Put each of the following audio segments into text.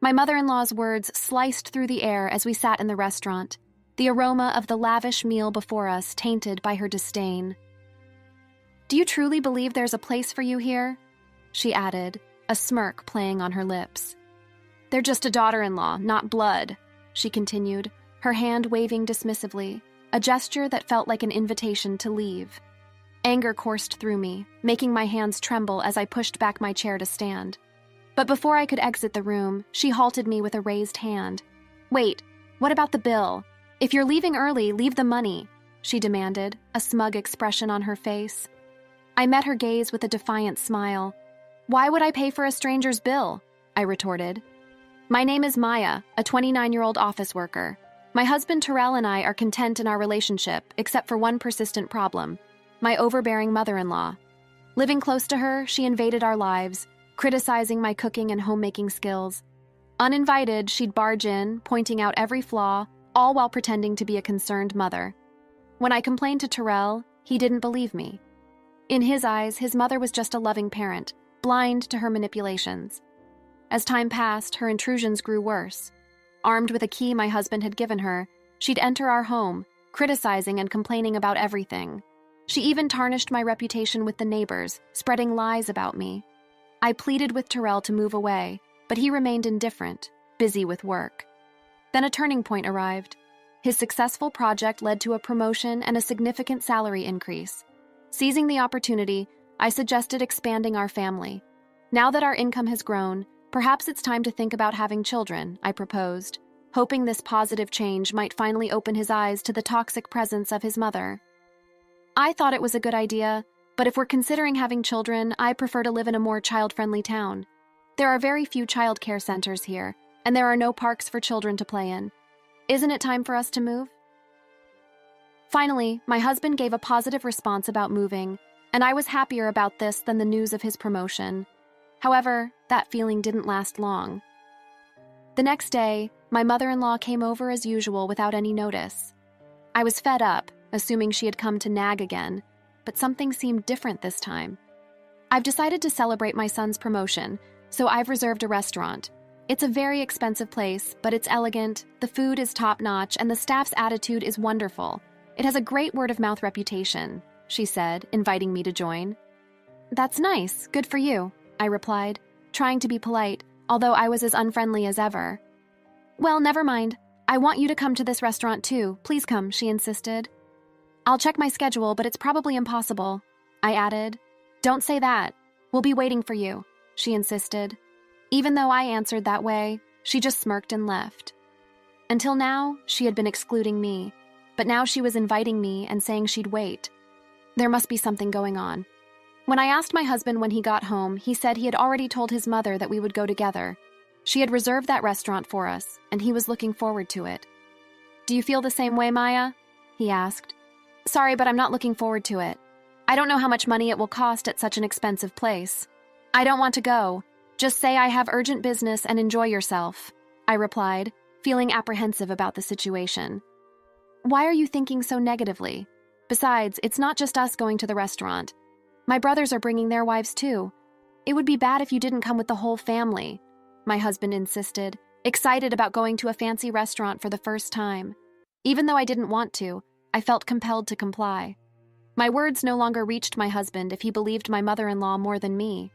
My mother-in-law's words sliced through the air as we sat in the restaurant, the aroma of the lavish meal before us tainted by her disdain. "Do you truly believe there's a place for you here?" she added, a smirk playing on her lips. "They're just a daughter-in-law, not blood," she continued, her hand waving dismissively, a gesture that felt like an invitation to leave. Anger coursed through me, making my hands tremble as I pushed back my chair to stand. But before I could exit the room, she halted me with a raised hand. "Wait, what about the bill? If you're leaving early, leave the money," she demanded, a smug expression on her face. I met her gaze with a defiant smile. "Why would I pay for a stranger's bill?" I retorted. "My name is Maya, a 29-year-old office worker. My husband Terrell and I are content in our relationship, except for one persistent problem: my overbearing mother-in-law. Living close to her, she invaded our lives, criticizing my cooking and homemaking skills. Uninvited, she'd barge in, pointing out every flaw, all while pretending to be a concerned mother. When I complained to Terrell, he didn't believe me. In his eyes, his mother was just a loving parent, blind to her manipulations. As time passed, her intrusions grew worse. Armed with a key my husband had given her, she'd enter our home, criticizing and complaining about everything. She even tarnished my reputation with the neighbors, spreading lies about me. I pleaded with Terrell to move away, but he remained indifferent, busy with work. Then a turning point arrived. His successful project led to a promotion and a significant salary increase. Seizing the opportunity, I suggested expanding our family. Now that our income has grown, perhaps it's time to think about having children, I proposed, hoping this positive change might finally open his eyes to the toxic presence of his mother. I thought it was a good idea, but if we're considering having children, I prefer to live in a more child-friendly town. There are very few child care centers here, and there are no parks for children to play in. Isn't it time for us to move? Finally, my husband gave a positive response about moving, and I was happier about this than the news of his promotion. However, that feeling didn't last long. The next day, my mother-in-law came over as usual without any notice. I was fed up, assuming she had come to nag again, but something seemed different this time. I've decided to celebrate my son's promotion, so I've reserved a restaurant. It's a very expensive place, but it's elegant, the food is top-notch, and the staff's attitude is wonderful. It has a great word-of-mouth reputation, she said, inviting me to join. "That's nice, good for you," I replied, trying to be polite, although I was as unfriendly as ever. "Well, never mind. I want you to come to this restaurant too. Please come," she insisted. "I'll check my schedule, but it's probably impossible," I added. "Don't say that. We'll be waiting for you," she insisted. Even though I answered that way, she just smirked and left. Until now, she had been excluding me, but now she was inviting me and saying she'd wait. There must be something going on. When I asked my husband when he got home, he said he had already told his mother that we would go together. She had reserved that restaurant for us, and he was looking forward to it. "Do you feel the same way, Maya?" he asked. "Sorry, but I'm not looking forward to it. I don't know how much money it will cost at such an expensive place. I don't want to go. Just say I have urgent business and enjoy yourself," I replied, feeling apprehensive about the situation. "Why are you thinking so negatively? Besides, it's not just us going to the restaurant. My brothers are bringing their wives too. It would be bad if you didn't come with the whole family," my husband insisted, excited about going to a fancy restaurant for the first time. Even though I didn't want to, I felt compelled to comply. My words no longer reached my husband if he believed my mother-in-law more than me.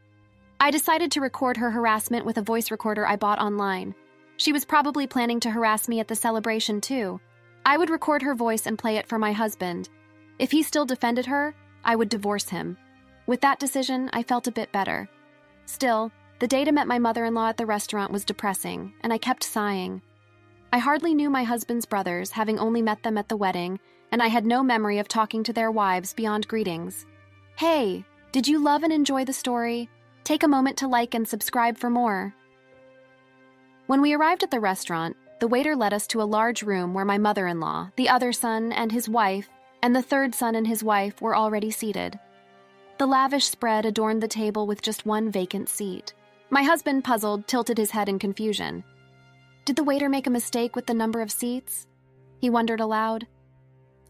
I decided to record her harassment with a voice recorder I bought online. She was probably planning to harass me at the celebration too. I would record her voice and play it for my husband. If he still defended her, I would divorce him. With that decision, I felt a bit better. Still, the day to meet my mother-in-law at the restaurant was depressing, and I kept sighing. I hardly knew my husband's brothers, having only met them at the wedding, and I had no memory of talking to their wives beyond greetings. Hey, did you love and enjoy the story? Take a moment to like and subscribe for more. When we arrived at the restaurant, the waiter led us to a large room where my mother-in-law, the other son and his wife, and the third son and his wife were already seated. The lavish spread adorned the table with just one vacant seat. My husband, puzzled, tilted his head in confusion. Did the waiter make a mistake with the number of seats? He wondered aloud.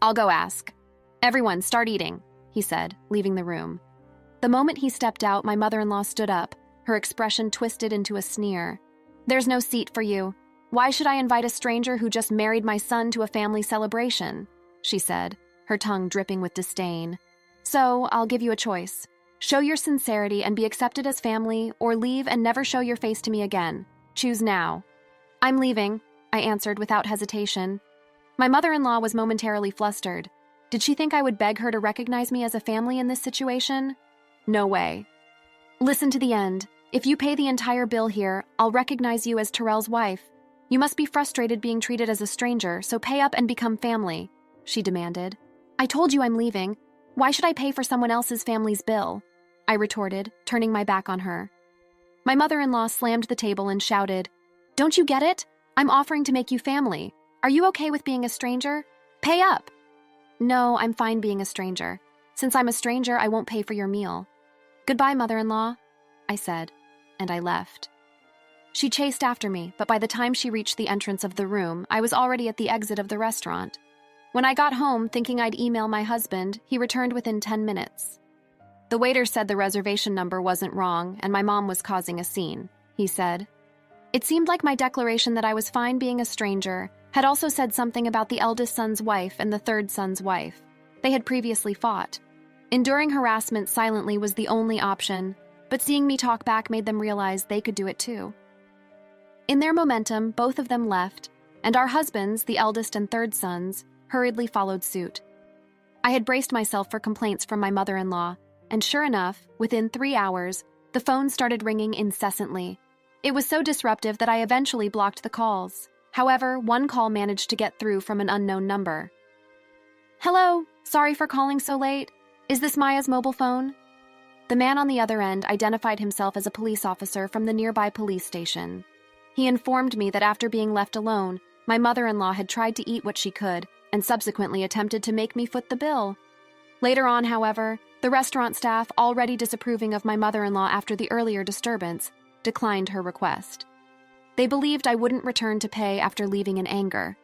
"I'll go ask. Everyone, start eating," he said, leaving the room. The moment he stepped out, my mother-in-law stood up, her expression twisted into a sneer. There's no seat for you. Why should I invite a stranger who just married my son to a family celebration? She said, her tongue dripping with disdain. So, I'll give you a choice. Show your sincerity and be accepted as family, or leave and never show your face to me again. Choose now. I'm leaving, I answered without hesitation. My mother-in-law was momentarily flustered. Did she think I would beg her to recognize me as a family in this situation? No way. Listen to the end. If you pay the entire bill here, I'll recognize you as Terrell's wife. You must be frustrated being treated as a stranger, so pay up and become family, she demanded. I told you I'm leaving. Why should I pay for someone else's family's bill? I retorted, turning my back on her. My mother-in-law slammed the table and shouted, Don't you get it? I'm offering to make you family. Are you okay with being a stranger? Pay up! No, I'm fine being a stranger. Since I'm a stranger, I won't pay for your meal. Goodbye, mother-in-law, I said, and I left. She chased after me, but by the time she reached the entrance of the room, I was already at the exit of the restaurant. When I got home, thinking I'd email my husband, he returned within 10 minutes. The waiter said the reservation number wasn't wrong, and my mom was causing a scene, he said. It seemed like my declaration that I was fine being a stranger had also said something about the eldest son's wife and the third son's wife. They had previously fought. Enduring harassment silently was the only option, but seeing me talk back made them realize they could do it too. In their momentum, both of them left, and our husbands, the eldest and third sons, hurriedly followed suit. I had braced myself for complaints from my mother-in-law, and sure enough, within 3 hours, the phone started ringing incessantly. It was so disruptive that I eventually blocked the calls. However, one call managed to get through from an unknown number. Hello, sorry for calling so late. Is this Maya's mobile phone? The man on the other end identified himself as a police officer from the nearby police station. He informed me that after being left alone, my mother-in-law had tried to eat what she could and subsequently attempted to make me foot the bill. Later on, however, the restaurant staff, already disapproving of my mother-in-law after the earlier disturbance, declined her request. They believed I wouldn't return to pay after leaving in anger.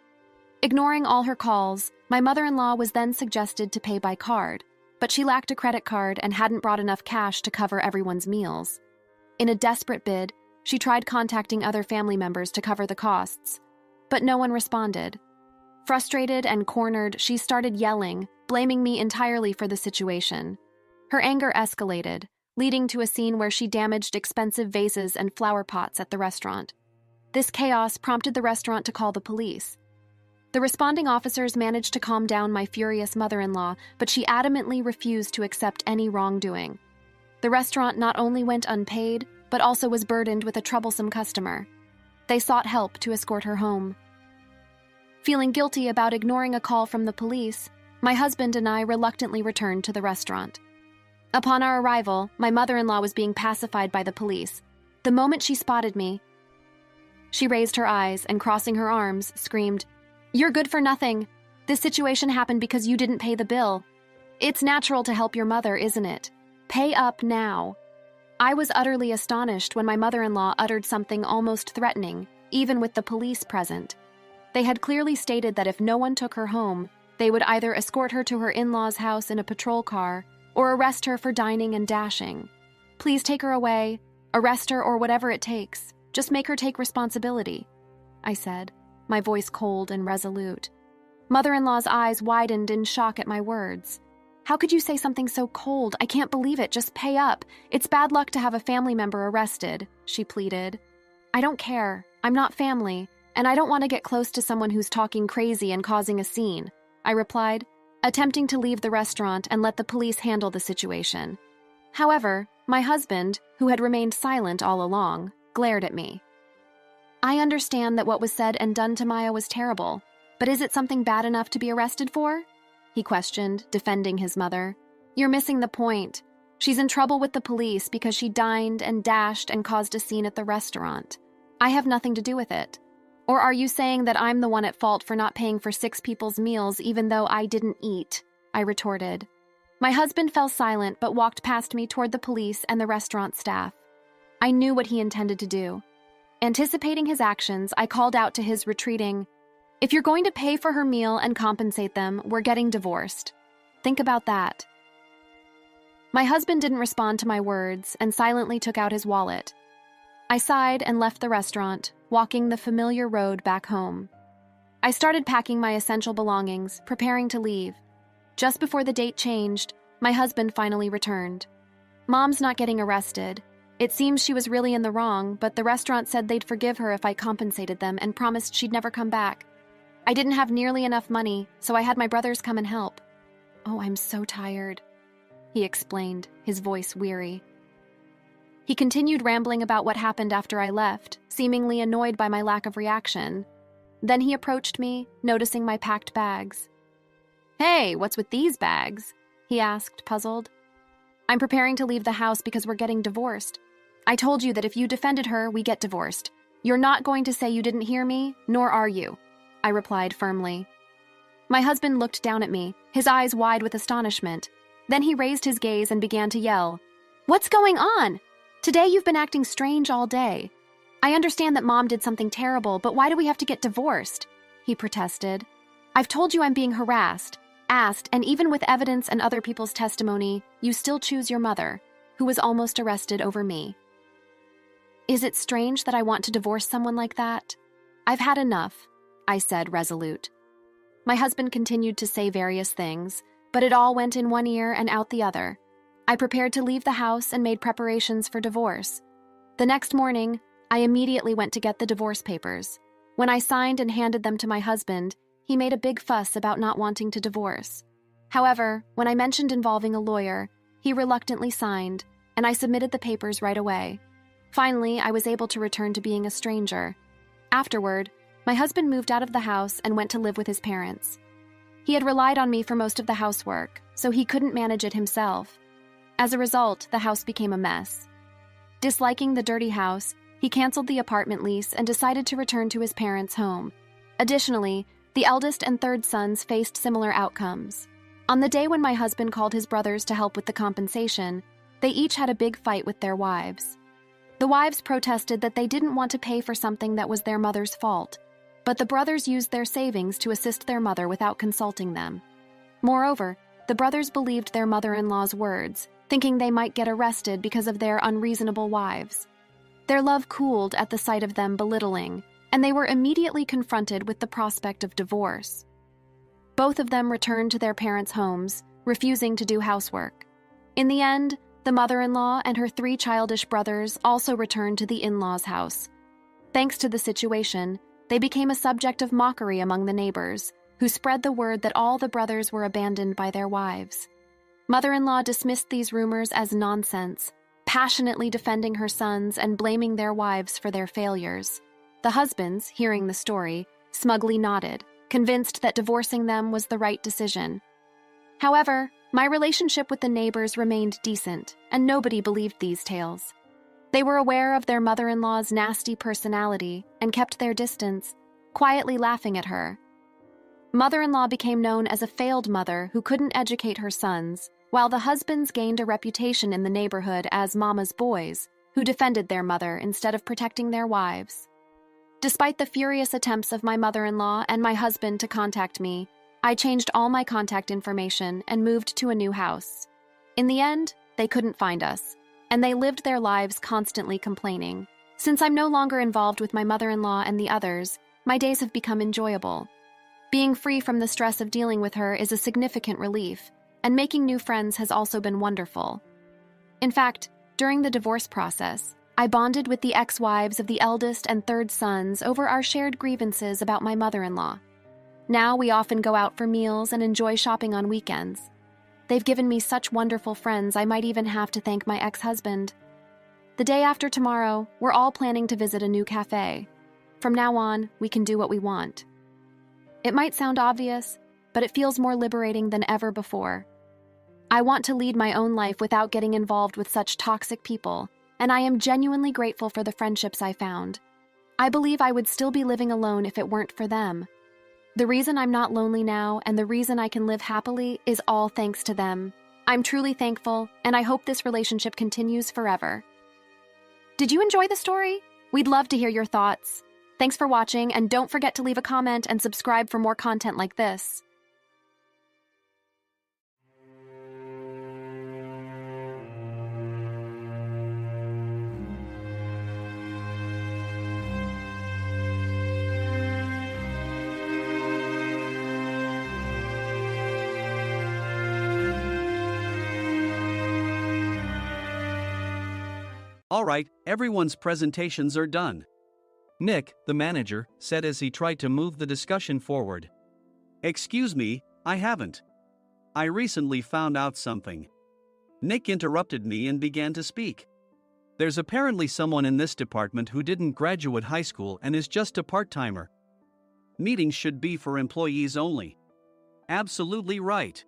Ignoring all her calls, my mother-in-law was then suggested to pay by card, but she lacked a credit card and hadn't brought enough cash to cover everyone's meals. In a desperate bid, she tried contacting other family members to cover the costs, but no one responded. Frustrated and cornered, she started yelling, blaming me entirely for the situation. Her anger escalated, leading to a scene where she damaged expensive vases and flower pots at the restaurant. This chaos prompted the restaurant to call the police. The responding officers managed to calm down my furious mother-in-law, but she adamantly refused to accept any wrongdoing. The restaurant not only went unpaid, but also was burdened with a troublesome customer. They sought help to escort her home. Feeling guilty about ignoring a call from the police, my husband and I reluctantly returned to the restaurant. Upon our arrival, my mother-in-law was being pacified by the police. The moment she spotted me, she raised her eyes and, crossing her arms, screamed, "You're good for nothing. This situation happened because you didn't pay the bill. It's natural to help your mother, isn't it? Pay up now." I was utterly astonished when my mother-in-law uttered something almost threatening, even with the police present. They had clearly stated that if no one took her home, they would either escort her to her in-laws' house in a patrol car or arrest her for dining and dashing. Please take her away, arrest her, or whatever it takes. Just make her take responsibility, I said, my voice cold and resolute. Mother-in-law's eyes widened in shock at my words. How could you say something so cold? I can't believe it. Just pay up. It's bad luck to have a family member arrested, she pleaded. I don't care. I'm not family, and I don't want to get close to someone who's talking crazy and causing a scene, I replied, attempting to leave the restaurant and let the police handle the situation. However, my husband, who had remained silent all along, glared at me. I understand that what was said and done to Maya was terrible, but is it something bad enough to be arrested for? He questioned, defending his mother. You're missing the point. She's in trouble with the police because she dined and dashed and caused a scene at the restaurant. I have nothing to do with it. Or are you saying that I'm the one at fault for not paying for 6 people's meals even though I didn't eat? I retorted. My husband fell silent but walked past me toward the police and the restaurant staff. I knew what he intended to do. Anticipating his actions, I called out to his retreating, "If you're going to pay for her meal and compensate them, we're getting divorced. Think about that." My husband didn't respond to my words and silently took out his wallet. I sighed and left the restaurant, walking the familiar road back home. I started packing my essential belongings, preparing to leave. Just before the date changed, my husband finally returned. Mom's not getting arrested. It seems she was really in the wrong, but the restaurant said they'd forgive her if I compensated them and promised she'd never come back. I didn't have nearly enough money, so I had my brothers come and help. "Oh, I'm so tired," he explained, his voice weary. He continued rambling about what happened after I left, seemingly annoyed by my lack of reaction. Then he approached me, noticing my packed bags. "Hey, what's with these bags?" he asked, puzzled. "I'm preparing to leave the house because we're getting divorced. I told you that if you defended her, we get divorced. You're not going to say you didn't hear me, nor are you," I replied firmly. My husband looked down at me, his eyes wide with astonishment. Then he raised his gaze and began to yell, "What's going on? Today you've been acting strange all day. I understand that Mom did something terrible, but why do we have to get divorced?" he protested. "I've told you I'm being harassed, asked, and even with evidence and other people's testimony, you still choose your mother, who was almost arrested over me. Is it strange that I want to divorce someone like that? I've had enough," I said, resolute. My husband continued to say various things, but it all went in one ear and out the other. I prepared to leave the house and made preparations for divorce. The next morning, I immediately went to get the divorce papers. When I signed and handed them to my husband, he made a big fuss about not wanting to divorce. However, when I mentioned involving a lawyer, he reluctantly signed, and I submitted the papers right away. Finally, I was able to return to being a stranger. Afterward, my husband moved out of the house and went to live with his parents. He had relied on me for most of the housework, so he couldn't manage it himself. As a result, the house became a mess. Disliking the dirty house, he canceled the apartment lease and decided to return to his parents' home. Additionally, the eldest and third sons faced similar outcomes. On the day when my husband called his brothers to help with the compensation, they each had a big fight with their wives. The wives protested that they didn't want to pay for something that was their mother's fault, but the brothers used their savings to assist their mother without consulting them. Moreover, the brothers believed their mother-in-law's words, thinking they might get arrested because of their unreasonable wives. Their love cooled at the sight of them belittling, and they were immediately confronted with the prospect of divorce. Both of them returned to their parents' homes, refusing to do housework. In the end, the mother-in-law and her 3 childish brothers also returned to the in-laws' house. Thanks to the situation, they became a subject of mockery among the neighbors, who spread the word that all the brothers were abandoned by their wives. Mother-in-law dismissed these rumors as nonsense, passionately defending her sons and blaming their wives for their failures. The husbands, hearing the story, smugly nodded, convinced that divorcing them was the right decision. However, my relationship with the neighbors remained decent, and nobody believed these tales. They were aware of their mother-in-law's nasty personality and kept their distance, quietly laughing at her. Mother-in-law became known as a failed mother who couldn't educate her sons, while the husbands gained a reputation in the neighborhood as mama's boys, who defended their mother instead of protecting their wives. Despite the furious attempts of my mother-in-law and my husband to contact me, I changed all my contact information and moved to a new house. In the end, they couldn't find us, and they lived their lives constantly complaining. Since I'm no longer involved with my mother-in-law and the others, my days have become enjoyable. Being free from the stress of dealing with her is a significant relief, and making new friends has also been wonderful. In fact, during the divorce process, I bonded with the ex-wives of the eldest and third sons over our shared grievances about my mother-in-law. Now we often go out for meals and enjoy shopping on weekends. They've given me such wonderful friends I might even have to thank my ex-husband. The day after tomorrow, we're all planning to visit a new cafe. From now on, we can do what we want. It might sound obvious, but it feels more liberating than ever before. I want to lead my own life without getting involved with such toxic people, and I am genuinely grateful for the friendships I found. I believe I would still be living alone if it weren't for them. The reason I'm not lonely now and the reason I can live happily is all thanks to them. I'm truly thankful, and I hope this relationship continues forever. Did you enjoy the story? We'd love to hear your thoughts. Thanks for watching, and don't forget to leave a comment and subscribe for more content like this. All right, everyone's presentations are done, Nick, the manager, said as he tried to move the discussion forward. Excuse me, I haven't. I recently found out something. Nick interrupted me and began to speak. There's apparently someone in this department who didn't graduate high school and is just a part-timer. Meetings should be for employees only. Absolutely right.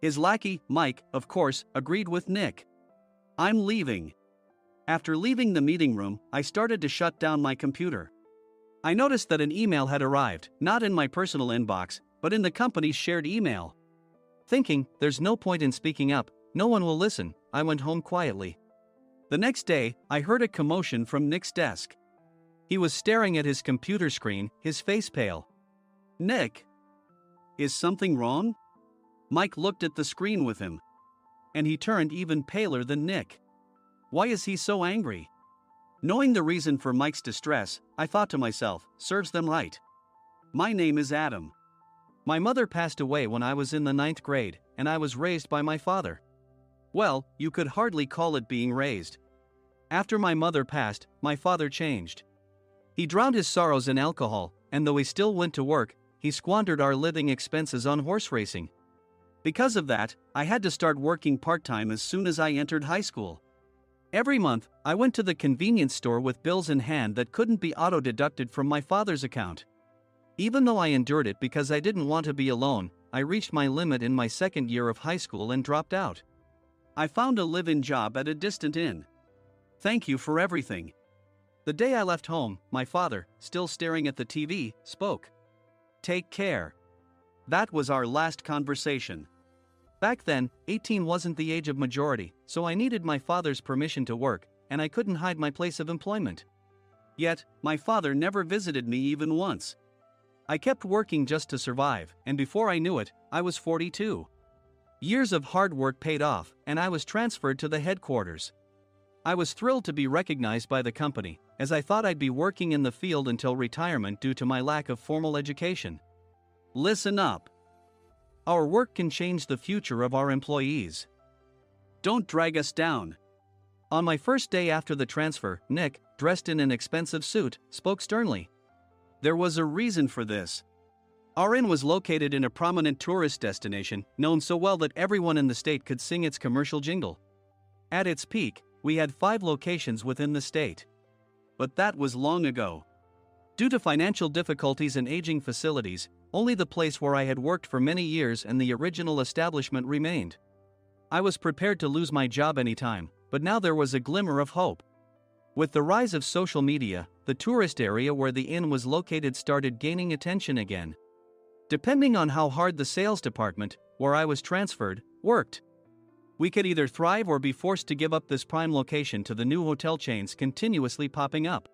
His lackey, Mike, of course, agreed with Nick. I'm leaving. After leaving the meeting room, I started to shut down my computer. I noticed that an email had arrived, not in my personal inbox, but in the company's shared email. Thinking, there's no point in speaking up, no one will listen, I went home quietly. The next day, I heard a commotion from Nick's desk. He was staring at his computer screen, his face pale. Nick? Is something wrong? Mike looked at the screen with him. And he turned even paler than Nick. Why is he so angry? Knowing the reason for Mike's distress, I thought to myself, serves them right. My name is Adam. My mother passed away when I was in the 9th grade, and I was raised by my father. Well, you could hardly call it being raised. After my mother passed, my father changed. He drowned his sorrows in alcohol, and though he still went to work, he squandered our living expenses on horse racing. Because of that, I had to start working part-time as soon as I entered high school. Every month, I went to the convenience store with bills in hand that couldn't be auto-deducted from my father's account. Even though I endured it because I didn't want to be alone, I reached my limit in my 2nd year of high school and dropped out. I found a live-in job at a distant inn. Thank you for everything. The day I left home, my father, still staring at the TV, spoke. Take care. That was our last conversation. Back then, 18 wasn't the age of majority, so I needed my father's permission to work, and I couldn't hide my place of employment. Yet, my father never visited me even once. I kept working just to survive, and before I knew it, I was 42. Years of hard work paid off, and I was transferred to the headquarters. I was thrilled to be recognized by the company, as I thought I'd be working in the field until retirement due to my lack of formal education. Listen up. Our work can change the future of our employees. Don't drag us down. On my first day after the transfer, Nick, dressed in an expensive suit, spoke sternly. There was a reason for this. Our inn was located in a prominent tourist destination, known so well that everyone in the state could sing its commercial jingle. At its peak, we had 5 locations within the state. But that was long ago. Due to financial difficulties and aging facilities, only the place where I had worked for many years and the original establishment remained. I was prepared to lose my job anytime, but now there was a glimmer of hope. With the rise of social media, the tourist area where the inn was located started gaining attention again. Depending on how hard the sales department, where I was transferred, worked, we could either thrive or be forced to give up this prime location to the new hotel chains continuously popping up.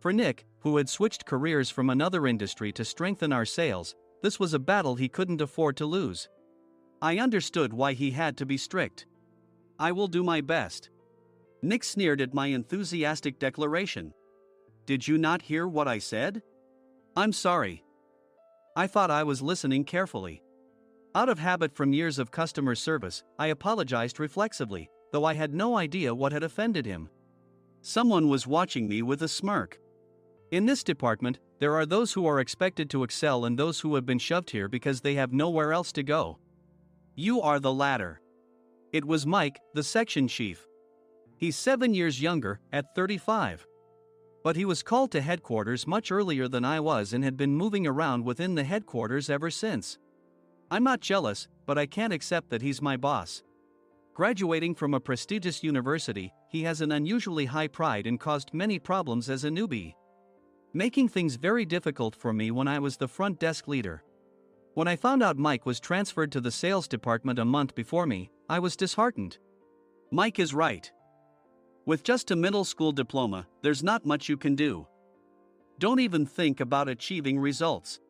For Nick, who had switched careers from another industry to strengthen our sales, this was a battle he couldn't afford to lose. I understood why he had to be strict. I will do my best. Nick sneered at my enthusiastic declaration. Did you not hear what I said? I'm sorry. I thought I was listening carefully. Out of habit from years of customer service, I apologized reflexively, though I had no idea what had offended him. Someone was watching me with a smirk. In this department, there are those who are expected to excel and those who have been shoved here because they have nowhere else to go. You are the latter. It was Mike, the section chief. He's 7 years younger, at 35. But he was called to headquarters much earlier than I was and had been moving around within the headquarters ever since. I'm not jealous, but I can't accept that he's my boss. Graduating from a prestigious university, he has an unusually high pride and caused many problems as a newbie, making things very difficult for me when I was the front desk leader. When I found out Mike was transferred to the sales department a month before me, I was disheartened. Mike is right. With just a middle school diploma, there's not much you can do. Don't even think about achieving results.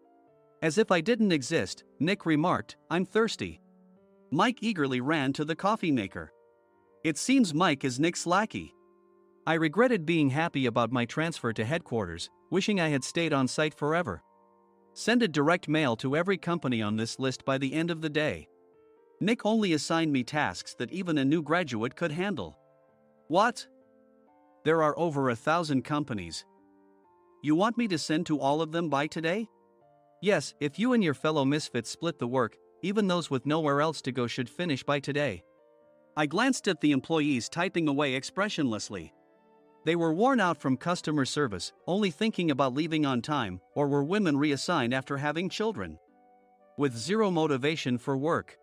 As if I didn't exist, Nick remarked, I'm thirsty. Mike eagerly ran to the coffee maker. It seems Mike is Nick's lackey. I regretted being happy about my transfer to headquarters, wishing I had stayed on site forever. Send a direct mail to every company on this list by the end of the day. Nick only assigned me tasks that even a new graduate could handle. What? There are over 1,000 companies. You want me to send to all of them by today? Yes, if you and your fellow misfits split the work, even those with nowhere else to go should finish by today. I glanced at the employees typing away expressionlessly. They were worn out from customer service, only thinking about leaving on time, or were women reassigned after having children, with zero motivation for work.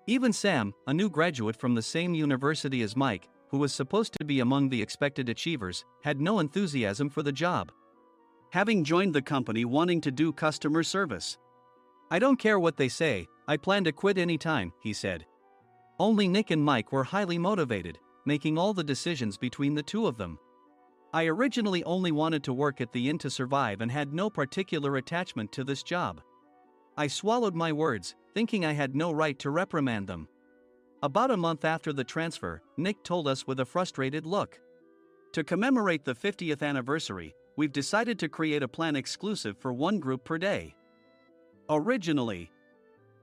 Even Sam, a new graduate from the same university as Mike, who was supposed to be among the expected achievers, had no enthusiasm for the job. Having joined the company wanting to do customer service. I don't care what they say, I plan to quit any time, he said. Only Nick and Mike were highly motivated, making all the decisions between the two of them. I originally only wanted to work at the inn to survive and had no particular attachment to this job. I swallowed my words, thinking I had no right to reprimand them. About a month after the transfer, Nick told us with a frustrated look. To commemorate the 50th anniversary, we've decided to create a plan exclusive for one group per day. Originally,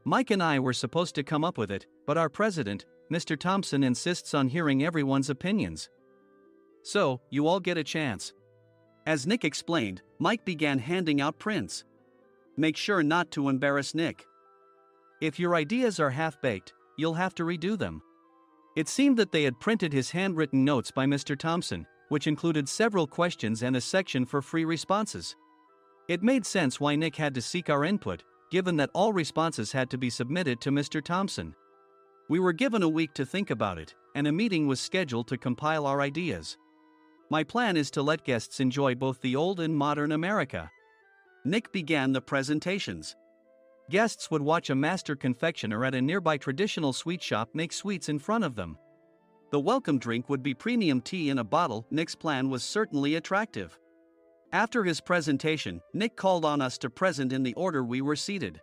Mike and I were supposed to come up with it, but our president, Mr. Thompson, insists on hearing everyone's opinions. So, you all get a chance. As Nick explained, Mike began handing out prints. Make sure not to embarrass Nick. If your ideas are half-baked, you'll have to redo them. It seemed that they had printed his handwritten notes by Mr. Thompson, which included several questions and a section for free responses. It made sense why Nick had to seek our input, given that all responses had to be submitted to Mr. Thompson. We were given a week to think about it, and a meeting was scheduled to compile our ideas. My plan is to let guests enjoy both the old and modern America. Nick began the presentations. Guests would watch a master confectioner at a nearby traditional sweet shop make sweets in front of them. The welcome drink would be premium tea in a bottle. Nick's plan was certainly attractive. After his presentation, Nick called on us to present in the order we were seated.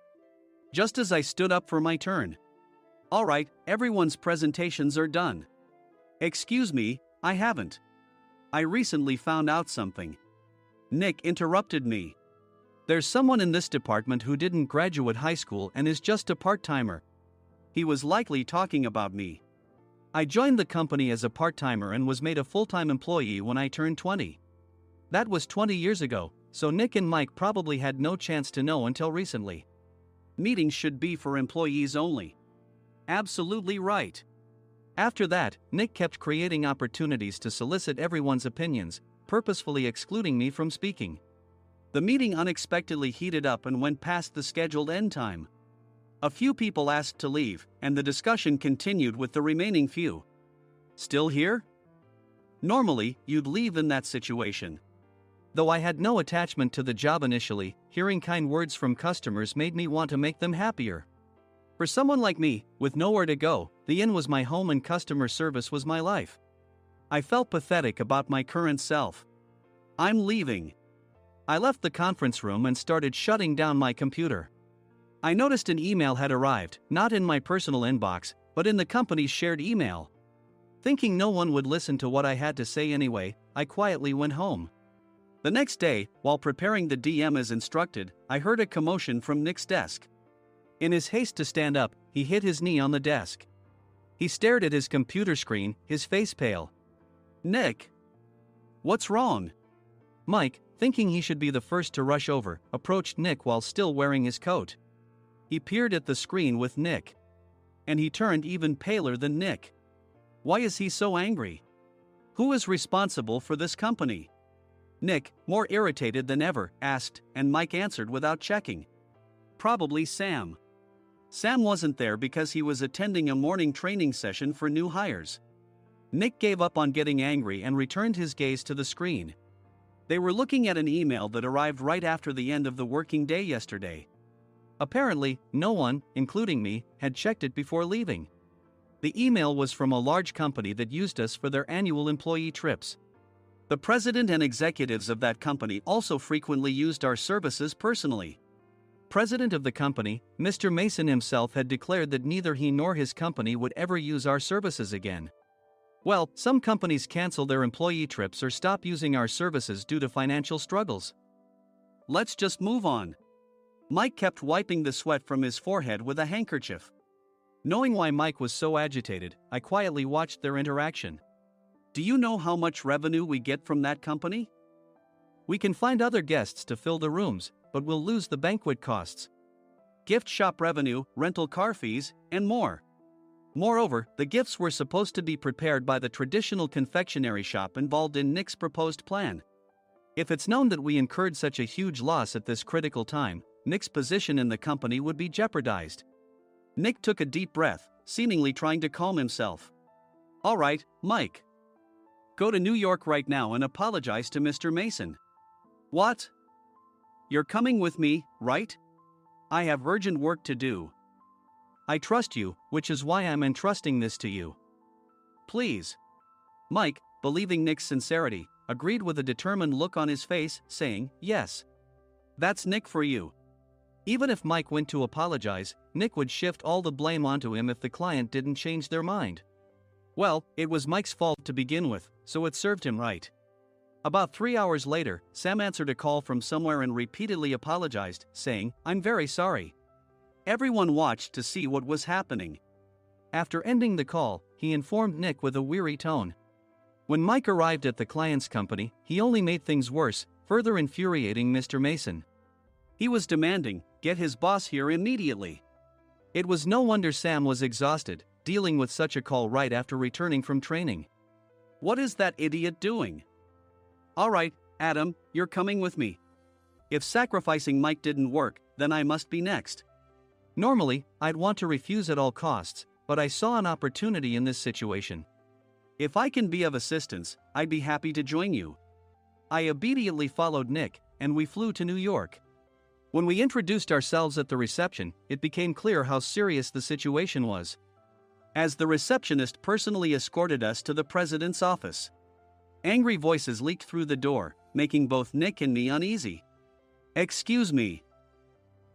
Just as I stood up for my turn. All right, everyone's presentations are done. Excuse me, I haven't. I recently found out something. Nick interrupted me. There's someone in this department who didn't graduate high school and is just a part-timer. He was likely talking about me. I joined the company as a part-timer and was made a full-time employee when I turned 20. That was 20 years ago, so Nick and Mike probably had no chance to know until recently. Meetings should be for employees only. Absolutely right. After that, Nick kept creating opportunities to solicit everyone's opinions, purposefully excluding me from speaking. The meeting unexpectedly heated up and went past the scheduled end time. A few people asked to leave, and the discussion continued with the remaining few. Still here? Normally, you'd leave in that situation. Though I had no attachment to the job initially, hearing kind words from customers made me want to make them happier. For someone like me, with nowhere to go, the inn was my home and customer service was my life. I felt pathetic about my current self. I'm leaving. I left the conference room and started shutting down my computer. I noticed an email had arrived, not in my personal inbox, but in the company's shared email. Thinking no one would listen to what I had to say anyway, I quietly went home. The next day, while preparing the DM as instructed, I heard a commotion from Nick's desk. In his haste to stand up, he hit his knee on the desk. He stared at his computer screen, his face pale. Nick! What's wrong? Mike, thinking he should be the first to rush over, approached Nick while still wearing his coat. He peered at the screen with Nick. And he turned even paler than Nick. Why is he so angry? Who is responsible for this company? Nick, more irritated than ever, asked, and Mike answered without checking. Probably Sam. Sam wasn't there because he was attending a morning training session for new hires. Nick gave up on getting angry and returned his gaze to the screen. They were looking at an email that arrived right after the end of the working day yesterday. Apparently, no one, including me, had checked it before leaving. The email was from a large company that used us for their annual employee trips. The president and executives of that company also frequently used our services personally. President of the company, Mr. Mason himself had declared that neither he nor his company would ever use our services again. Well, some companies cancel their employee trips or stop using our services due to financial struggles. Let's just move on. Mike kept wiping the sweat from his forehead with a handkerchief. Knowing why Mike was so agitated, I quietly watched their interaction. Do you know how much revenue we get from that company? We can find other guests to fill the rooms, but we'll lose the banquet costs. Gift shop revenue, rental car fees, and more. Moreover, the gifts were supposed to be prepared by the traditional confectionery shop involved in Nick's proposed plan. If it's known that we incurred such a huge loss at this critical time, Nick's position in the company would be jeopardized. Nick took a deep breath, seemingly trying to calm himself. All right, Mike. Go to New York right now and apologize to Mr. Mason. What? You're coming with me, right? I have urgent work to do. I trust you, which is why I'm entrusting this to you. Please. Mike, believing Nick's sincerity, agreed with a determined look on his face, saying, yes. That's Nick for you. Even if Mike went to apologize, Nick would shift all the blame onto him if the client didn't change their mind. Well, it was Mike's fault to begin with, so it served him right. About 3 hours later, Sam answered a call from somewhere and repeatedly apologized, saying, I'm very sorry. Everyone watched to see what was happening. After ending the call, he informed Nick with a weary tone. When Mike arrived at the client's company, he only made things worse, further infuriating Mr. Mason. He was demanding, get his boss here immediately. It was no wonder Sam was exhausted, dealing with such a call right after returning from training. What is that idiot doing? All right, Adam, you're coming with me. If sacrificing Mike didn't work, then I must be next. Normally, I'd want to refuse at all costs, but I saw an opportunity in this situation. If I can be of assistance, I'd be happy to join you. I immediately followed Nick, and we flew to New York. When we introduced ourselves at the reception, it became clear how serious the situation was. As the receptionist personally escorted us to the president's office. Angry voices leaked through the door, making both Nick and me uneasy. Excuse me.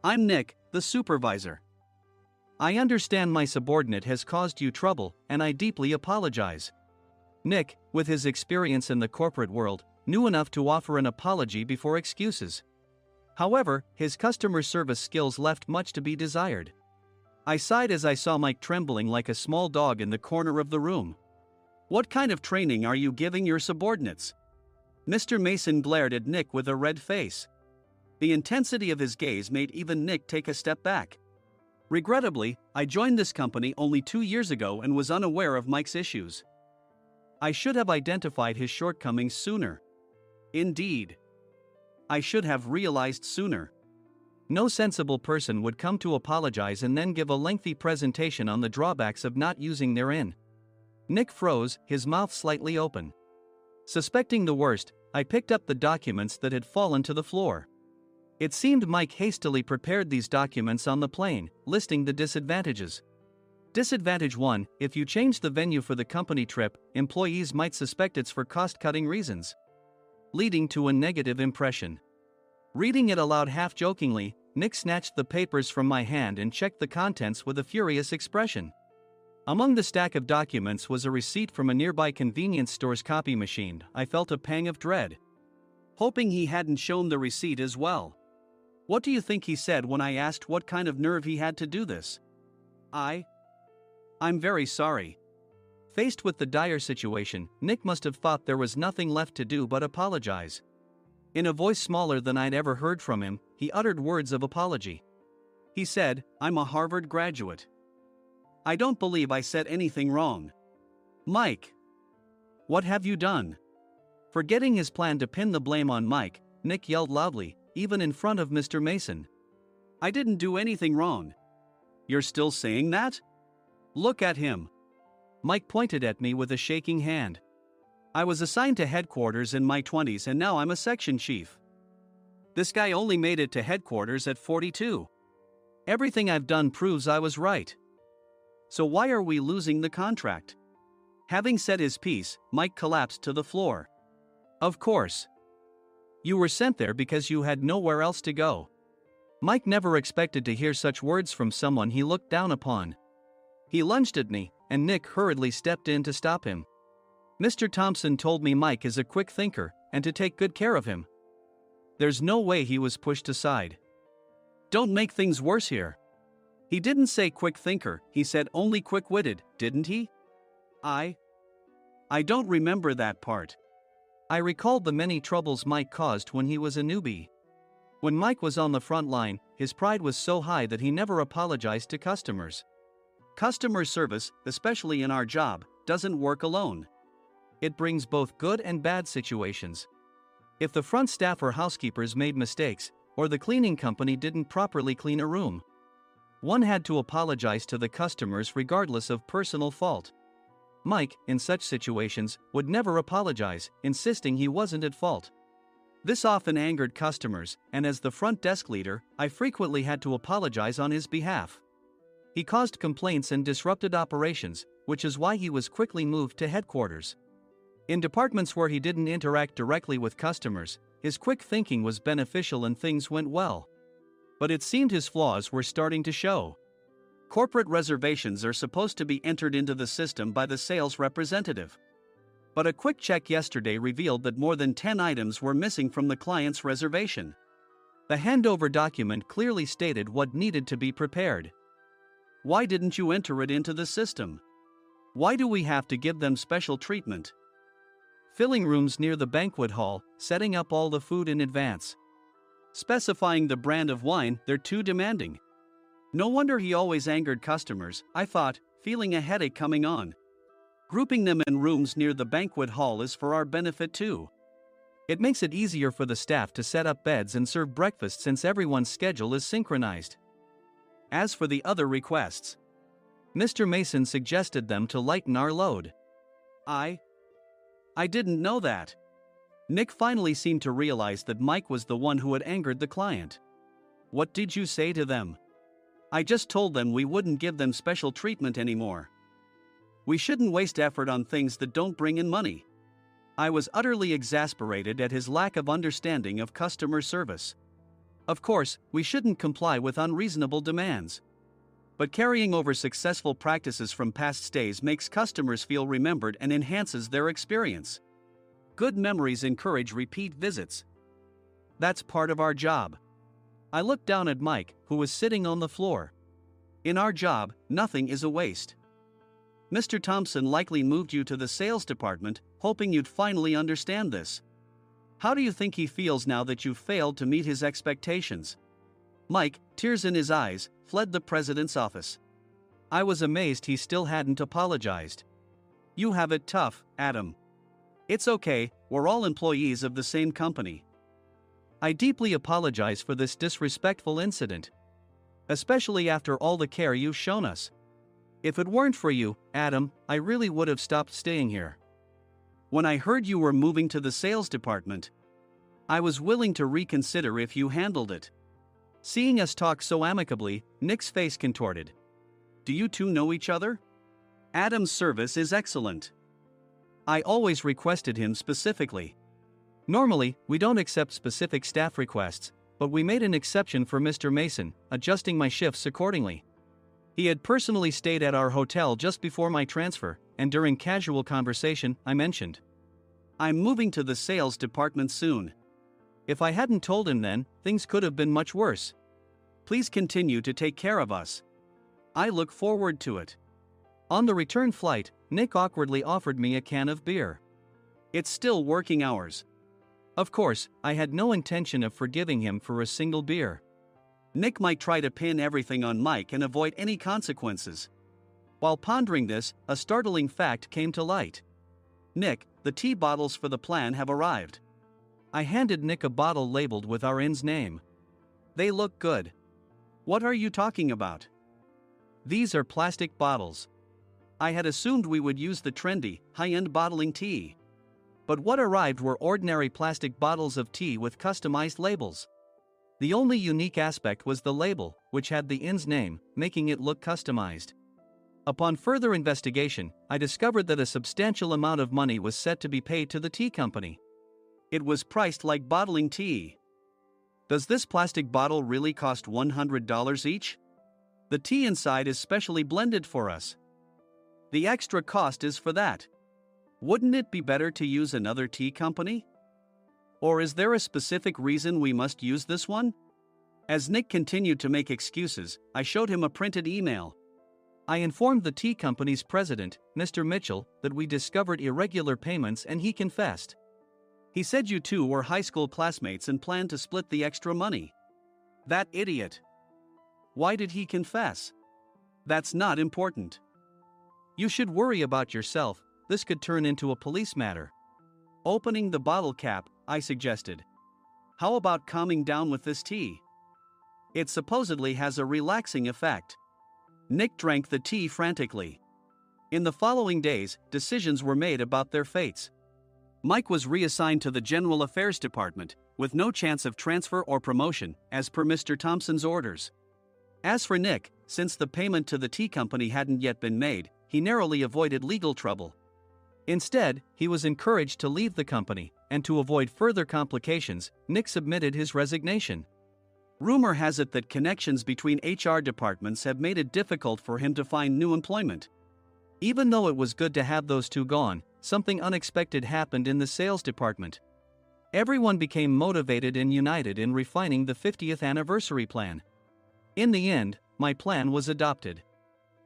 I'm Nick, the supervisor. I understand my subordinate has caused you trouble, and I deeply apologize. Nick, with his experience in the corporate world, knew enough to offer an apology before excuses. However, his customer service skills left much to be desired. I sighed as I saw Mike trembling like a small dog in the corner of the room. What kind of training are you giving your subordinates? Mr. Mason glared at Nick with a red face. The intensity of his gaze made even Nick take a step back. Regrettably, I joined this company only 2 years ago and was unaware of Mike's issues. I should have identified his shortcomings sooner. Indeed. I should have realized sooner. No sensible person would come to apologize and then give a lengthy presentation on the drawbacks of not using their in. Nick froze, his mouth slightly open. Suspecting the worst, I picked up the documents that had fallen to the floor. It seemed Mike hastily prepared these documents on the plane, listing the disadvantages. Disadvantage 1: if you change the venue for the company trip, employees might suspect it's for cost-cutting reasons, leading to a negative impression. Reading it aloud half-jokingly, Nick snatched the papers from my hand and checked the contents with a furious expression. Among the stack of documents was a receipt from a nearby convenience store's copy machine. I felt a pang of dread, hoping he hadn't shown the receipt as well. What do you think he said when I asked what kind of nerve he had to do this? I'm very sorry. Faced with the dire situation, Nick must have thought there was nothing left to do but apologize. In a voice smaller than I'd ever heard from him, he uttered words of apology. He said, I'm a Harvard graduate. I don't believe I said anything wrong. Mike, what have you done? Forgetting his plan to pin the blame on Mike, Nick yelled loudly, even in front of Mr. Mason. I didn't do anything wrong. You're still saying that? Look at him. Mike pointed at me with a shaking hand. I was assigned to headquarters in my 20s and now I'm a section chief. This guy only made it to headquarters at 42. Everything I've done proves I was right. So why are we losing the contract? Having said his piece, Mike collapsed to the floor. Of course. You were sent there because you had nowhere else to go. Mike never expected to hear such words from someone he looked down upon. He lunged at me, and Nick hurriedly stepped in to stop him. Mr. Thompson told me Mike is a quick thinker, and to take good care of him. There's no way he was pushed aside. Don't make things worse here. He didn't say quick thinker, he said only quick-witted, didn't he? I don't remember that part. I recalled the many troubles Mike caused when he was a newbie. When Mike was on the front line, his pride was so high that he never apologized to customers. Customer service, especially in our job, doesn't work alone. It brings both good and bad situations. If the front staff or housekeepers made mistakes, or the cleaning company didn't properly clean a room, one had to apologize to the customers regardless of personal fault. Mike, in such situations, would never apologize, insisting he wasn't at fault. This often angered customers, and as the front desk leader, I frequently had to apologize on his behalf. He caused complaints and disrupted operations, which is why he was quickly moved to headquarters. In departments where he didn't interact directly with customers, his quick thinking was beneficial and things went well. But it seemed his flaws were starting to show. Corporate reservations are supposed to be entered into the system by the sales representative. But a quick check yesterday revealed that more than 10 items were missing from the client's reservation. The handover document clearly stated what needed to be prepared. Why didn't you enter it into the system? Why do we have to give them special treatment? Filling rooms near the banquet hall, setting up all the food in advance. Specifying the brand of wine, they're too demanding. No wonder he always angered customers, I thought, feeling a headache coming on. Grouping them in rooms near the banquet hall is for our benefit too. It makes it easier for the staff to set up beds and serve breakfast since everyone's schedule is synchronized. As for the other requests, Mr. Mason suggested them to lighten our load. I didn't know that. Nick finally seemed to realize that Mike was the one who had angered the client. What did you say to them? I just told them we wouldn't give them special treatment anymore. We shouldn't waste effort on things that don't bring in money. I was utterly exasperated at his lack of understanding of customer service. Of course, we shouldn't comply with unreasonable demands. But carrying over successful practices from past stays makes customers feel remembered and enhances their experience. Good memories encourage repeat visits. That's part of our job. I looked down at Mike, who was sitting on the floor. In our job, nothing is a waste. Mr. Thompson likely moved you to the sales department, hoping you'd finally understand this. How do you think he feels now that you've failed to meet his expectations? Mike, tears in his eyes, fled the president's office. I was amazed he still hadn't apologized. You have it tough, Adam. It's okay, we're all employees of the same company. I deeply apologize for this disrespectful incident. Especially after all the care you've shown us. If it weren't for you, Adam, I really would have stopped staying here. When I heard you were moving to the sales department, I was willing to reconsider if you handled it. Seeing us talk so amicably, Nick's face contorted. Do you two know each other? Adam's service is excellent. I always requested him specifically. Normally, we don't accept specific staff requests, but we made an exception for Mr. Mason, adjusting my shifts accordingly. He had personally stayed at our hotel just before my transfer, and during casual conversation, I mentioned, I'm moving to the sales department soon. If I hadn't told him then, things could have been much worse. Please continue to take care of us. I look forward to it. On the return flight, Nick awkwardly offered me a can of beer. It's still working hours. Of course, I had no intention of forgiving him for a single beer. Nick might try to pin everything on Mike and avoid any consequences. While pondering this, a startling fact came to light. Nick, the tea bottles for the plan have arrived. I handed Nick a bottle labeled with our inn's name. They look good. What are you talking about? These are plastic bottles. I had assumed we would use the trendy, high-end bottling tea. But what arrived were ordinary plastic bottles of tea with customized labels. The only unique aspect was the label, which had the inn's name, making it look customized. Upon further investigation, I discovered that a substantial amount of money was set to be paid to the tea company. It was priced like bottling tea. Does this plastic bottle really cost $100 each? The tea inside is specially blended for us. The extra cost is for that. Wouldn't it be better to use another tea company? Or is there a specific reason we must use this one? As Nick continued to make excuses, I showed him a printed email. I informed the tea company's president, Mr. Mitchell, that we discovered irregular payments and he confessed. He said you two were high school classmates and planned to split the extra money. That idiot. Why did he confess? That's not important. You should worry about yourself, this could turn into a police matter. Opening the bottle cap, I suggested. How about calming down with this tea? It supposedly has a relaxing effect. Nick drank the tea frantically. In the following days, decisions were made about their fates. Mike was reassigned to the General Affairs Department, with no chance of transfer or promotion, as per Mr. Thompson's orders. As for Nick, since the payment to the tea company hadn't yet been made, he narrowly avoided legal trouble. Instead, he was encouraged to leave the company, and to avoid further complications, Nick submitted his resignation. Rumor has it that connections between HR departments have made it difficult for him to find new employment. Even though it was good to have those two gone, something unexpected happened in the sales department. Everyone became motivated and united in refining the 50th anniversary plan. In the end, my plan was adopted.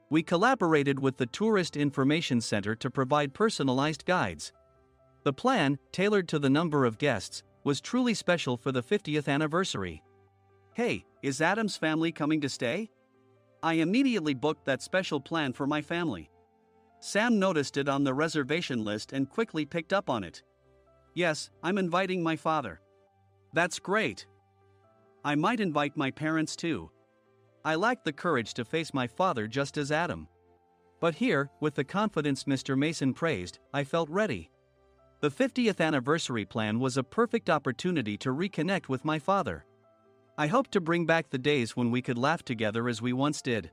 We collaborated with the Tourist Information Center to provide personalized guides. The plan, tailored to the number of guests, was truly special for the 50th anniversary. Hey, is Adam's family coming to stay? I immediately booked that special plan for my family. Sam noticed it on the reservation list and quickly picked up on it. Yes, I'm inviting my father. That's great. I might invite my parents too. I lacked the courage to face my father just as Adam. But here, with the confidence Mr. Mason praised, I felt ready. The 50th anniversary plan was a perfect opportunity to reconnect with my father. I hoped to bring back the days when we could laugh together as we once did.